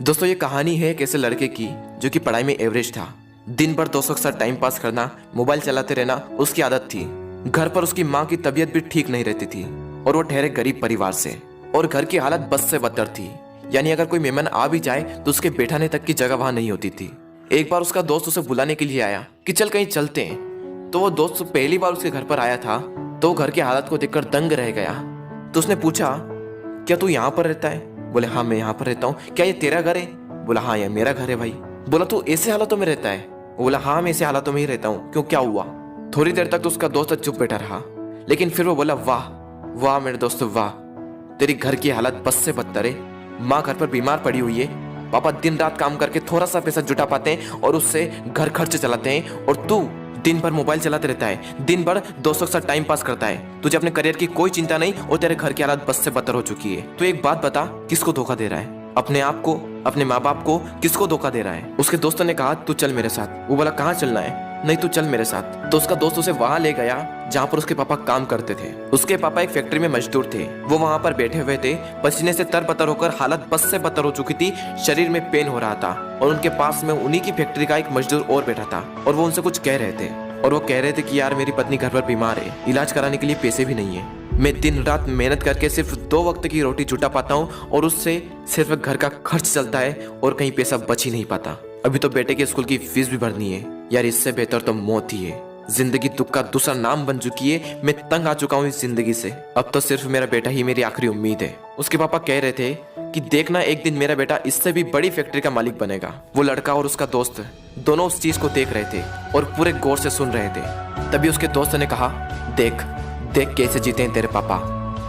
दोस्तों ये कहानी है एक ऐसे लड़के की जो कि पढ़ाई में एवरेज था। दिन भर दोस्तों के साथ टाइम पास करना, मोबाइल चलाते रहना उसकी आदत थी। घर पर उसकी माँ की तबीयत भी ठीक नहीं रहती थी और वो ठहरे गरीब परिवार से और घर की हालत बद से बदतर थी। यानी अगर कोई मेहमान आ भी जाए तो उसके बैठाने तक की जगह वहां नहीं होती थी। एक बार उसका दोस्त उसे बुलाने के लिए आया कि चल कहीं चलते हैं। तो वो दोस्त पहली बार उसके घर पर आया था तो वो घर की हालत को देखकर दंग रह गया। तो उसने पूछा, क्या तू यहाँ पर रहता है? बोले हाँ मैं यहाँ पर रहता हूँ। क्या ये तेरा घर है? बोला हाँ ये मेरा घर है भाई। बोला तू ऐसे हालातों में रहता है? बोला हाँ मैं ऐसे हालातों में ही रहता हूँ। क्यों, क्या हुआ? थोड़ी देर तक तो उसका दोस्त चुप बैठा रहा, लेकिन फिर वो बोला, वाह वाह मेरे दोस्त वाह, तेरी घर की हालत बस से बदतर है। माँ घर पर बीमार पड़ी हुई है, पापा दिन रात काम करके थोड़ा सा पैसा जुटा पाते हैं और उससे घर खर्च चलाते हैं, और तू दिन भर मोबाइल चलाते रहता है, दिन भर दोस्तों के साथ टाइम पास करता है। तुझे अपने करियर की कोई चिंता नहीं और तेरे घर की हालत बस से बदतर हो चुकी है। तो एक बात बता, किसको धोखा दे रहा है? अपने आप को, अपने माँ बाप को? किसको धोखा दे रहा है? उसके दोस्तों ने कहा तू चल मेरे साथ। वो बोला कहाँ चलना है? नहीं तू चल मेरे साथ। तो उसका दोस्त उसे वहां ले गया जहां पर उसके पापा काम करते थे। उसके पापा एक फैक्ट्री में मजदूर थे। वो वहां पर बैठे हुए थे, पसीने से तरबतर होकर हालत बस से बदतर हो चुकी थी, शरीर में पेन हो रहा था और उनके पास में उन्हीं की फैक्ट्री का एक मजदूर और बैठा था और वो उनसे कुछ कह रहे थे। और वो कह रहे थे कि यार मेरी पत्नी घर पर बीमार है, इलाज कराने के लिए पैसे भी नहीं है। मैं दिन रात मेहनत करके सिर्फ 2 वक्त की रोटी जुटा पाता हूँ और उससे सिर्फ घर का खर्च चलता है और कहीं पैसा बच ही नहीं पाता। अभी तो बेटे के स्कूल की फीस भी भरनी है। यार इससे बेहतर तो मौत ही है। जिंदगी दुख का दूसरा नाम बन चुकी है। मैं तंग आ चुका हूँ इस जिंदगी से। अब तो सिर्फ मेरा बेटा ही मेरी आखिरी उम्मीद है। उसके पापा कह रहे थे कि देखना एक दिन मेरा बेटा इससे भी बड़ी फैक्ट्री का मालिक बनेगा। वो लड़का और उसका दोस्त दोनों उस चीज को देख रहे थे और पूरे गौर से सुन रहे थे। तभी उसके दोस्त ने कहा, देख देख कैसे जीते हैं तेरे पापा।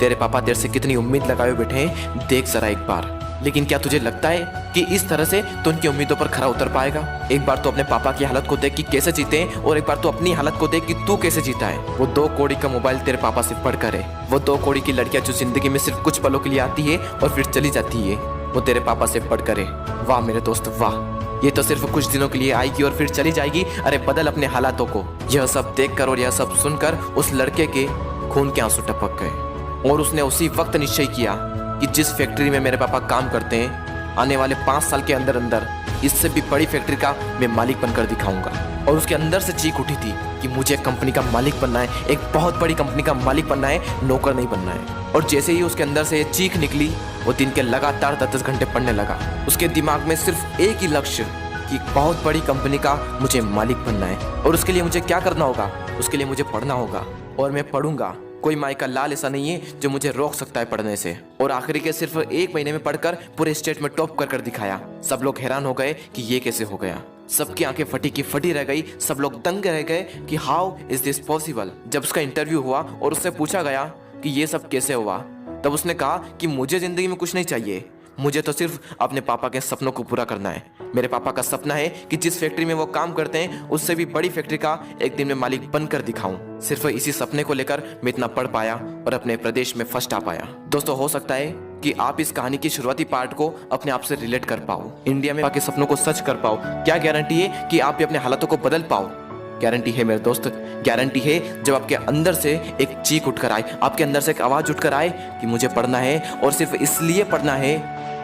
तेरे पापा तेरे से कितनी उम्मीद लगाए हुए बैठे हैं, देख जरा एक बार। लेकिन क्या तुझे लगता है कि इस तरह से तो उनकी उम्मीदों पर खरा उतर पाएगा? एक बार तो अपने पापा की हालत को देख कि कैसे जीते हैं और एक बार तो अपनी हालत को देख कि तू कैसे जीता है। वो 2 कौड़ी का मोबाइल तेरे पापा से पढ़कर है। वो 2 कौड़ी की लड़कियां जो जिंदगी में सिर्फ कुछ पलों के लिए आती है और फिर चली जाती है, वो तेरे पापा से पढ़कर है। वाह मेरे दोस्त वाह, ये तो सिर्फ कुछ दिनों के लिए आएगी और फिर चली जाएगी। अरे बदल अपने हालातों को। यह सब देखकर और यह सब सुनकर उस लड़के के खून के आंसू टपक गए और उसने उसी वक्त निश्चय किया कि जिस फैक्ट्री में मेरे पापा काम करते हैं, आने वाले 5 साल के अंदर अंदर इससे भी बड़ी फैक्ट्री का मैं मालिक बनकर दिखाऊंगा। और उसके अंदर से चीख उठी थी कि मुझे कंपनी का मालिक बनना है, एक बहुत बड़ी कंपनी का मालिक बनना है, नौकर नहीं बनना है। और जैसे ही उसके अंदर से ये चीख निकली, वो दिन के लगातार 10-10 घंटे पढ़ने लगा। उसके दिमाग में सिर्फ एक ही लक्ष्य कि बहुत बड़ी कंपनी का मुझे मालिक बनना है। और उसके लिए मुझे क्या करना होगा? उसके लिए मुझे पढ़ना होगा और मैं पढ़ूंगा। कोई माई का लाल ऐसा नहीं है जो मुझे रोक सकता है पढ़ने से। और आखिरी के सिर्फ 1 महीने में पढ़कर पूरे स्टेट में टॉप कर दिखाया। सब लोग हैरान हो गए कि ये कैसे हो गया। सबकी आंखें फटी की फटी रह गई। सब लोग दंग रह गए कि हाउ इज दिस पॉसिबल। जब उसका इंटरव्यू हुआ और उससे पूछा गया कि ये सब कैसे हुआ, तब उसने कहा कि मुझे जिंदगी में कुछ नहीं चाहिए, मुझे तो सिर्फ अपने पापा के सपनों को पूरा करना है। मेरे पापा का सपना है कि जिस फैक्ट्री में वो काम करते हैं उससे भी बड़ी फैक्ट्री का एक दिन में मालिक बनकर दिखाऊं। सिर्फ इसी सपने को लेकर मैं इतना पढ़ पाया और अपने प्रदेश में फर्स्ट आ पाया। दोस्तों हो सकता है कि आप इस कहानी की शुरुआती पार्ट को अपने आप से रिलेट कर पाओ, इंडिया में आपके सपनों को सच कर पाओ। क्या गारंटी है कि आप भी अपने हालातों को बदल पाओ? गारंटी है मेरे दोस्त, गारंटी है जब आपके अंदर से एक चीख उठकर आए, आपके अंदर से एक आवाज उठकर आए कि मुझे पढ़ना है और सिर्फ इसलिए पढ़ना है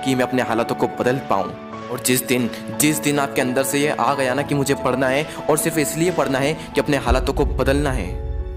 कि मैं अपने हालातों को बदल पाऊं। और जिस दिन आपके अंदर से ये आ गया ना कि मुझे पढ़ना है और सिर्फ इसलिए पढ़ना है कि अपने हालातों को बदलना है,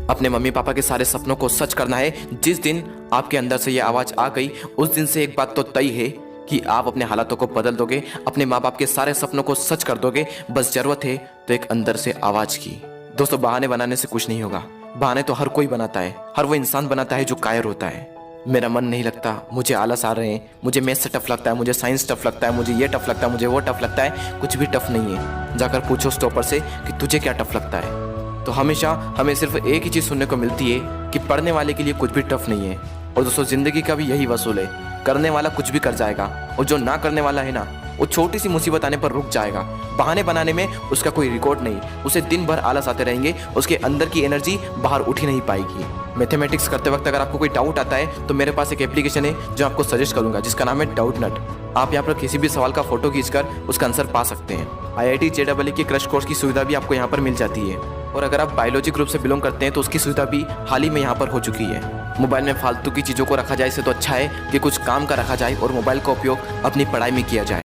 अपने मम्मी पापा के सारे सपनों को सच करना है, जिस दिन आपके अंदर से ये आवाज़ आ गई, उस दिन से एक बात तो तय है कि आप अपने हालातों को बदल दोगे, अपने माँ बाप के सारे सपनों को सच कर दोगे। बस जरूरत है तो एक अंदर से आवाज़ की। दोस्तों बहाने बनाने से कुछ नहीं होगा। बहाने तो हर कोई बनाता है, हर वो इंसान बनाता है जो कायर होता है। मेरा मन नहीं लगता, मुझे आलस आ रहे हैं, मुझे मैथ्स टफ लगता है, मुझे साइंस टफ लगता है, मुझे ये टफ लगता है, मुझे वो टफ लगता है। कुछ भी टफ नहीं है। जाकर पूछो उस टॉपर से कि तुझे क्या टफ लगता है। तो हमेशा हमें सिर्फ एक ही चीज़ सुनने को मिलती है कि पढ़ने वाले के लिए कुछ भी टफ नहीं है। और दोस्तों जिंदगी का भी यही वसूल है, करने वाला कुछ भी कर जाएगा और जो ना करने वाला है ना, वो छोटी सी मुसीबत आने पर रुक जाएगा। बहाने बनाने में उसका कोई रिकॉर्ड नहीं, उसे दिन भर आलस आते रहेंगे, उसके अंदर की एनर्जी बाहर उठ ही नहीं पाएगी। मैथमेटिक्स करते वक्त अगर आपको कोई डाउट आता है तो मेरे पास एक एप्लीकेशन है जो आपको सजेस्ट करूंगा, जिसका नाम है डाउट नट। आप यहाँ पर किसी भी सवाल का फोटो खींचकर उसका आंसर पा सकते हैं। IIT JEE की क्रश कोर्स की सुविधा भी आपको यहाँ पर मिल जाती है। और अगर आप बायोलॉजी ग्रुप से बिलोंग करते हैं तो उसकी सुविधा भी हाल ही में यहाँ पर हो चुकी है। मोबाइल में फालतू की चीज़ों को रखा जाए इससे तो अच्छा है कि कुछ काम का रखा जाए और मोबाइल का उपयोग अपनी पढ़ाई में किया जाए।